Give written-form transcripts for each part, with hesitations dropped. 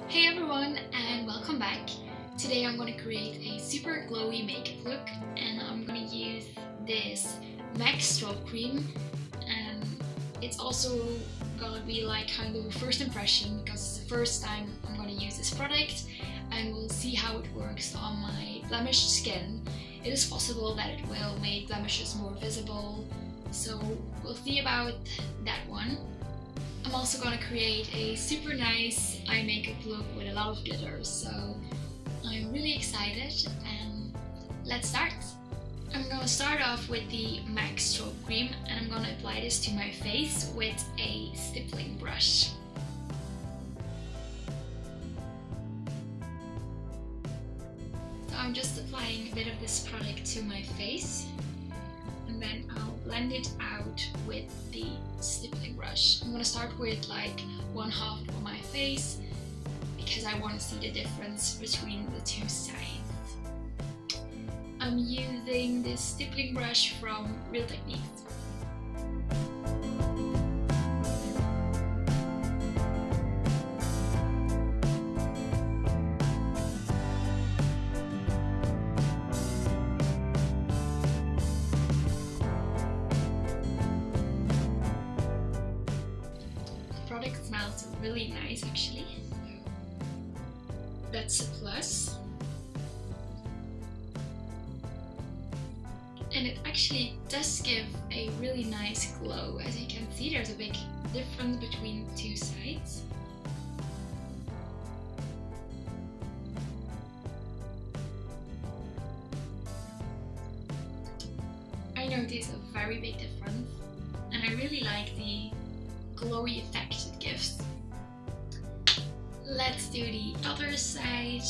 Hey everyone, and welcome back. Today I'm going to create a super glowy makeup look, and I'm going to use this MAC Strobe Cream. And it's also going to be like kind of a first impression because it's the first time I'm going to use this product, and we'll see how it works on my blemished skin. It is possible that it will make blemishes more visible, so we'll see about that one. I'm also gonna create a super nice eye makeup look with a lot of glitter, so I'm really excited, and let's start! I'm gonna start off with the MAC Strobe Cream, and I'm gonna apply this to my face with a stippling brush. So I'm just applying a bit of this product to my face, and then I'll blend it out with the stippling brush. I'm gonna start with like one half of my face because I want to see the difference between the two sides. I'm using this stippling brush from Real Techniques. The product smells really nice actually, that's a plus. And it actually does give a really nice glow. As you can see, there's a big difference between the two sides. I notice a very big difference, and I really like the glowy effect it gives. Let's do the other side.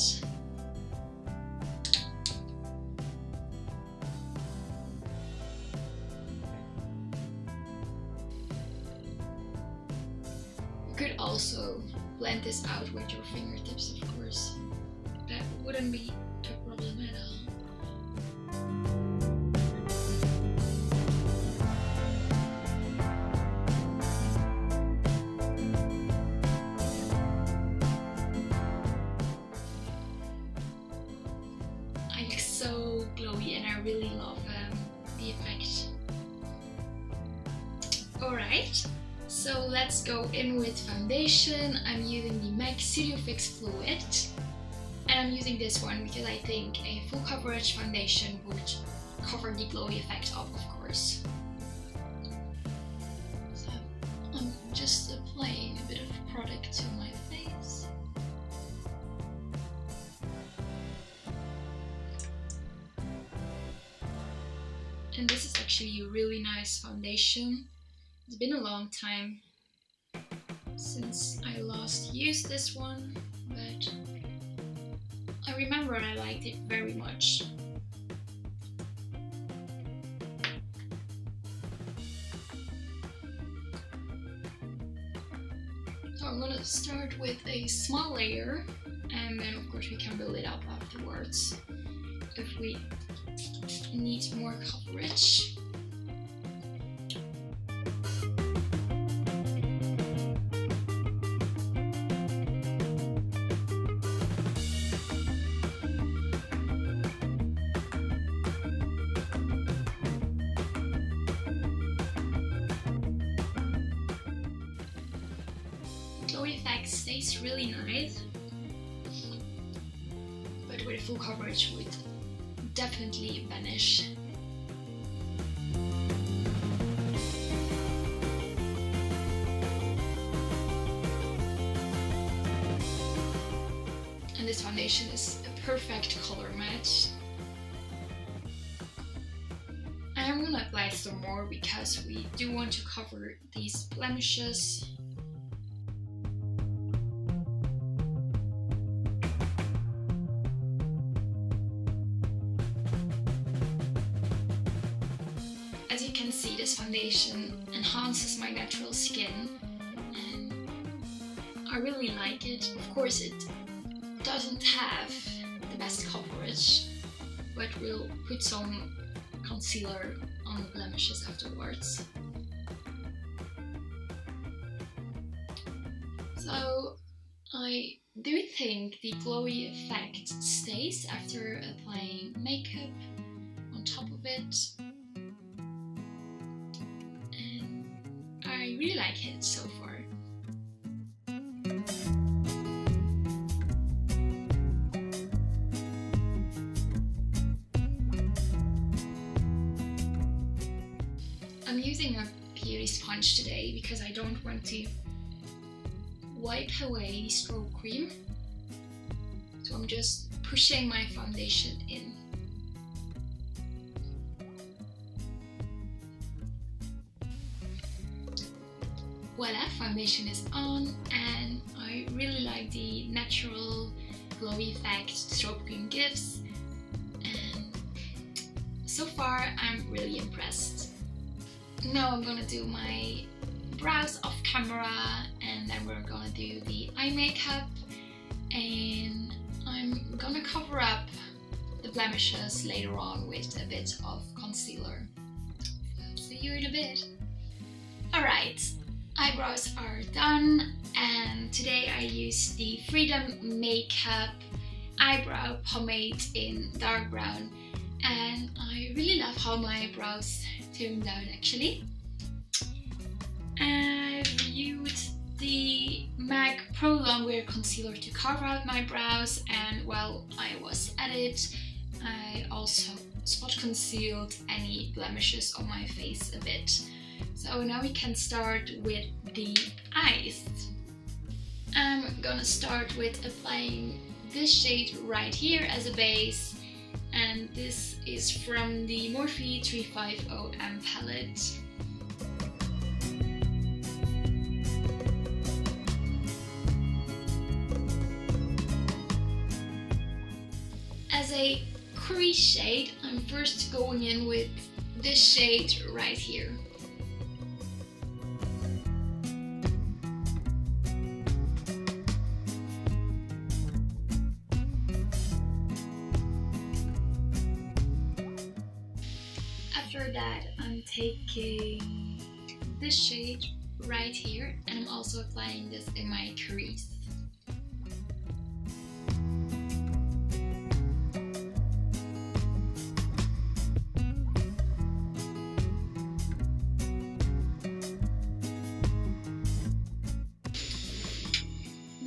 You could also blend this out with your fingertips, of course. That wouldn't be a problem at all. So glowy, and I really love the effect. Alright, so let's go in with foundation. I'm using the MAC Studio Fix Fluid, and I'm using this one because I think a full coverage foundation would cover the glowy effect up, of course. So I'm just applying a bit of product to my face. And this is actually a really nice foundation. It's been a long time since I last used this one, but I remember I liked it very much. So I'm gonna start with a small layer, and then of course we can build it up afterwards if we need more coverage. The glowy effect stays really nice, but with full coverage would definitely vanish. And this foundation is a perfect color match. And I'm gonna apply some more because we do want to cover these blemishes. As you can see, this foundation enhances my natural skin, and I really like it. Of course, it doesn't have the best coverage, but we'll put some concealer on the blemishes afterwards. So I do think the glowy effect stays after applying makeup on top of it, and I really like it so far. I'm using a beauty sponge today because I don't want to wipe away the strobe cream, so I'm just pushing my foundation in. Voila, foundation is on, and I really like the natural glowy effect strobe cream gives, and so far I'm really impressed. Now I'm gonna do my brows off camera, and then we're gonna do the eye makeup, and I'm gonna cover up the blemishes later on with a bit of concealer. See you in a bit. Alright, eyebrows are done, and today I used the Freedom Makeup eyebrow pomade in dark brown, and I really love how my brows turned out actually. I used the MAC Pro Longwear Concealer to cover out my brows, and while I was at it, I also spot concealed any blemishes on my face a bit. So now we can start with the eyes. I'm gonna start with applying this shade right here as a base, and this is from the Morphe 350M palette. As a crease shade, I'm first going in with this shade right here. After that, I'm taking this shade right here, and I'm also applying this in my crease.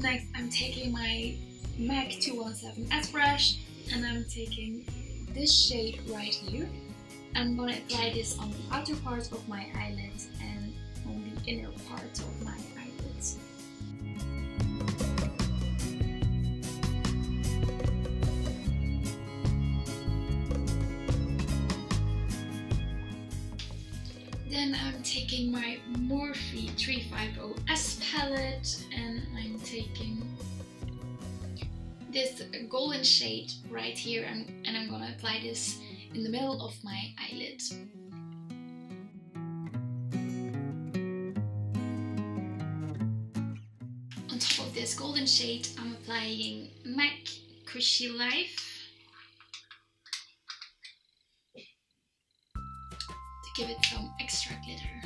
Next, I'm taking my MAC 217S brush, and I'm taking this shade right here. I'm gonna apply this on the outer part of my eyelids and on the inner part of my eyelids. Then I'm taking my Morphe 350S palette, and I'm taking this golden shade right here, and I'm gonna apply this in the middle of my eyelid. On top of this golden shade, I'm applying MAC Cushy Life to give it some extra glitter.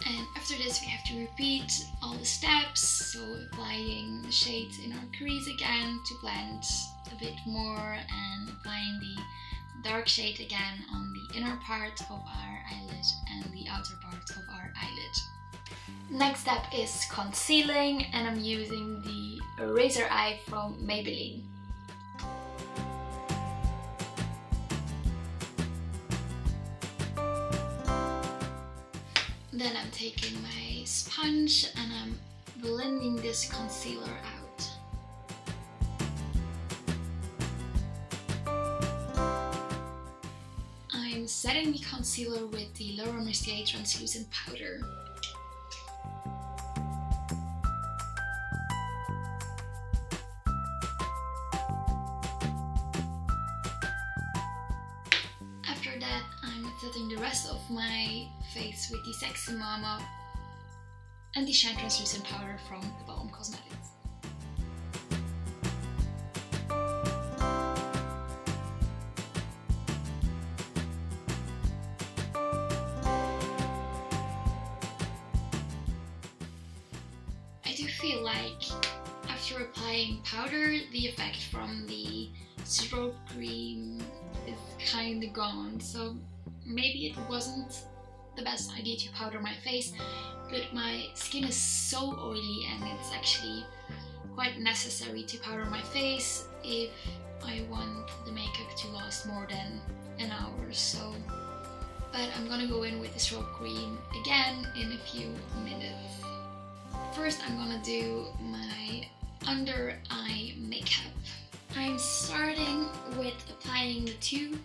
And after this we have to repeat all the steps, so applying the shades in our crease again to blend a bit more, and applying the dark shade again on the inner part of our eyelid and the outer part of our eyelid. Next step is concealing, and I'm using the Eraser Eye from Maybelline. Then I'm taking my sponge and I'm blending this concealer out. I'm setting the concealer with the Laura Mercier translucent powder. After that, I'm setting the rest of my face with the Sexy Mama and the Shine Translucent powder from the Balm Cosmetics. do feel like after applying powder, the effect from the strobe cream is kind of gone. So maybe it wasn't the best idea to powder my face, but my skin is so oily and it's actually quite necessary to powder my face if I want the makeup to last more than an hour. So, but I'm gonna go in with the strobe cream again in a few minutes. First I'm gonna do my under eye makeup. I'm starting with applying the two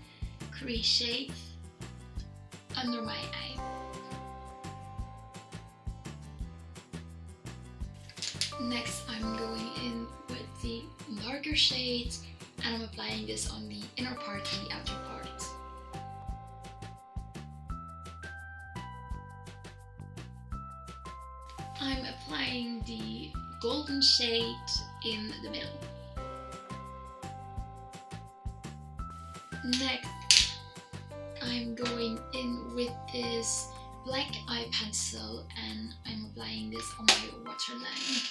crease shades under my eye. Next I'm going in with the darker shades and I'm applying this on the inner part and the outer part. I'm applying the golden shade in the middle. Next, I'm going in with this black eye pencil and I'm applying this on my waterline.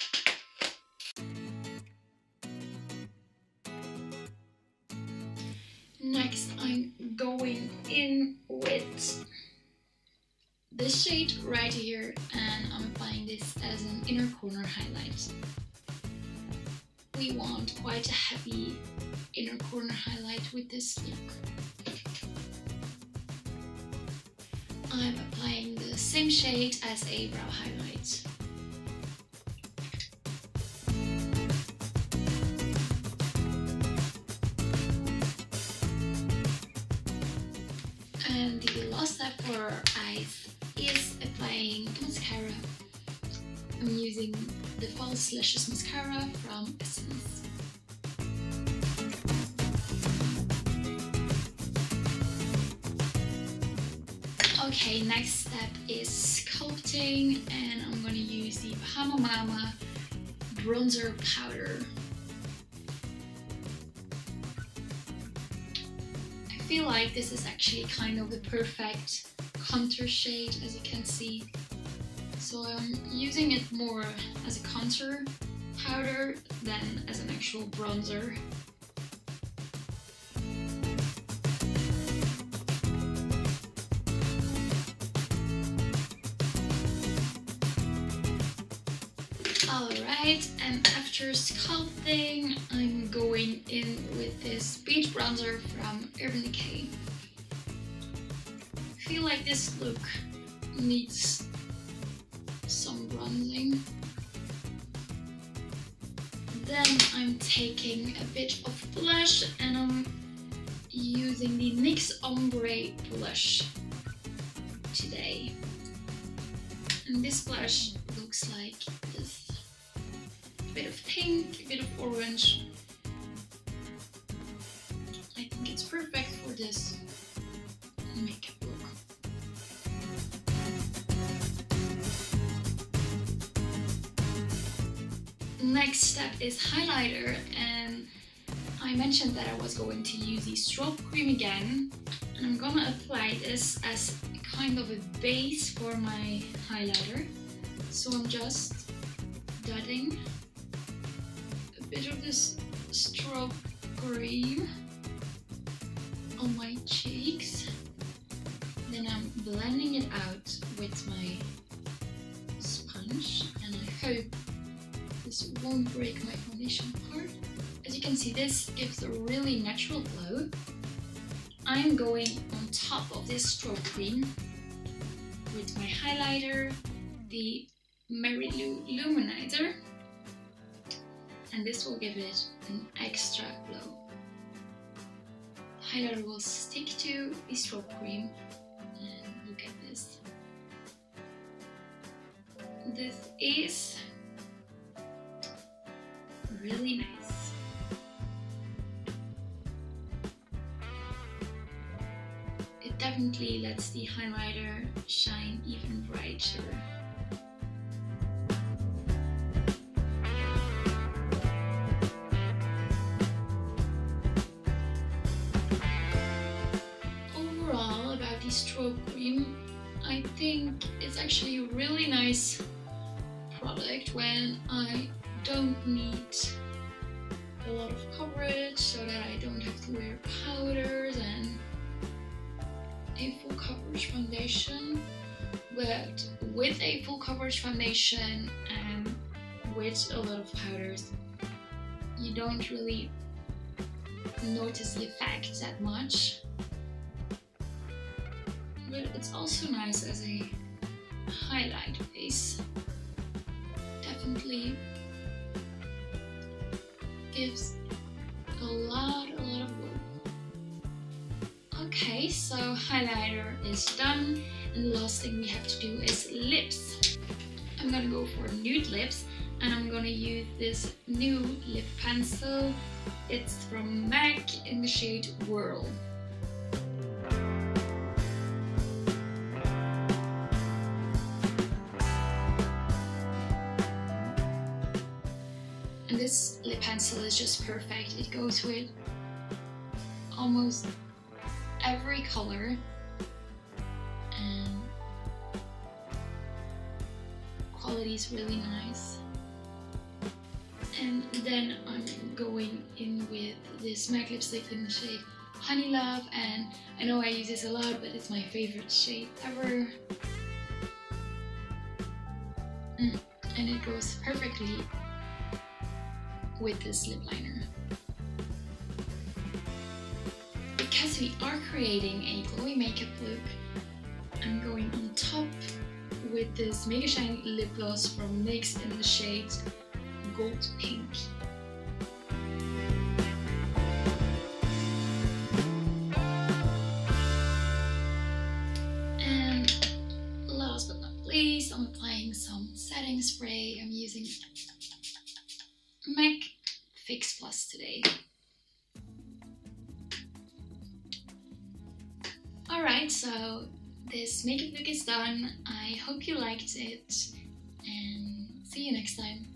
Next, I'm going in with this shade right here and I'm applying this as an inner corner highlight. We want quite a heavy inner corner highlight with this look. I'm applying the same shade as a brow highlight. And the last step for our eyes is applying mascara. I'm using the False Lashes mascara from Essence. Okay, next step is sculpting and I'm going to use the Bahama Mama bronzer powder. I feel like this is actually kind of the perfect contour shade, as you can see. So I'm using it more as a contour powder than as an actual bronzer. Alright, and after sculpting, I'm going in with this beach bronzer from Urban Decay. I feel like this look needs some bronzing. Then I'm taking a bit of blush and I'm using the NYX Ombre blush today. And this blush looks like this. A bit of pink, a bit of orange. I think it's perfect for this makeup look. Next step is highlighter, and I mentioned that I was going to use the strobe cream again, and I'm gonna apply this as kind of a base for my highlighter. So I'm just dotting a bit of this strobe cream on my cheeks. Then I'm blending it out with my sponge, and I hope this won't break my foundation part. As you can see, this gives a really natural glow. I'm going on top of this strobe cream with my highlighter, the Mary Lou Luminizer, and this will give it an extra glow. The highlighter will stick to the strobe cream, and look at this. This is really nice. It definitely lets the highlighter shine even brighter. Overall, about the strobe cream, I think it's actually a really nice product when I don't need a lot of coverage, so that I don't have to wear powders and a full coverage foundation. But with a full coverage foundation and with a lot of powders, you don't really notice the effect that much. But it's also nice as a highlight base. Definitely gives a lot of glow. Okay, so highlighter is done, and the last thing we have to do is lips. I'm gonna go for nude lips, and I'm gonna use this new lip pencil. It's from MAC in the shade Whirl. And this lip pencil is just perfect. It goes with almost every color, and quality is really nice. And then I'm going in with this MAC lipstick in the shade Honey Love, and I know I use this a lot, but it's my favorite shade ever. And it goes perfectly with this lip liner. Because we are creating a glowy makeup look, I'm going on top with this Mega Shine lip gloss from NYX in the shade Gold Pink. And last but not least, I'm applying some setting spray. I'm using MAC Fix Plus today. Alright, so this makeup look is done. I hope you liked it, and see you next time.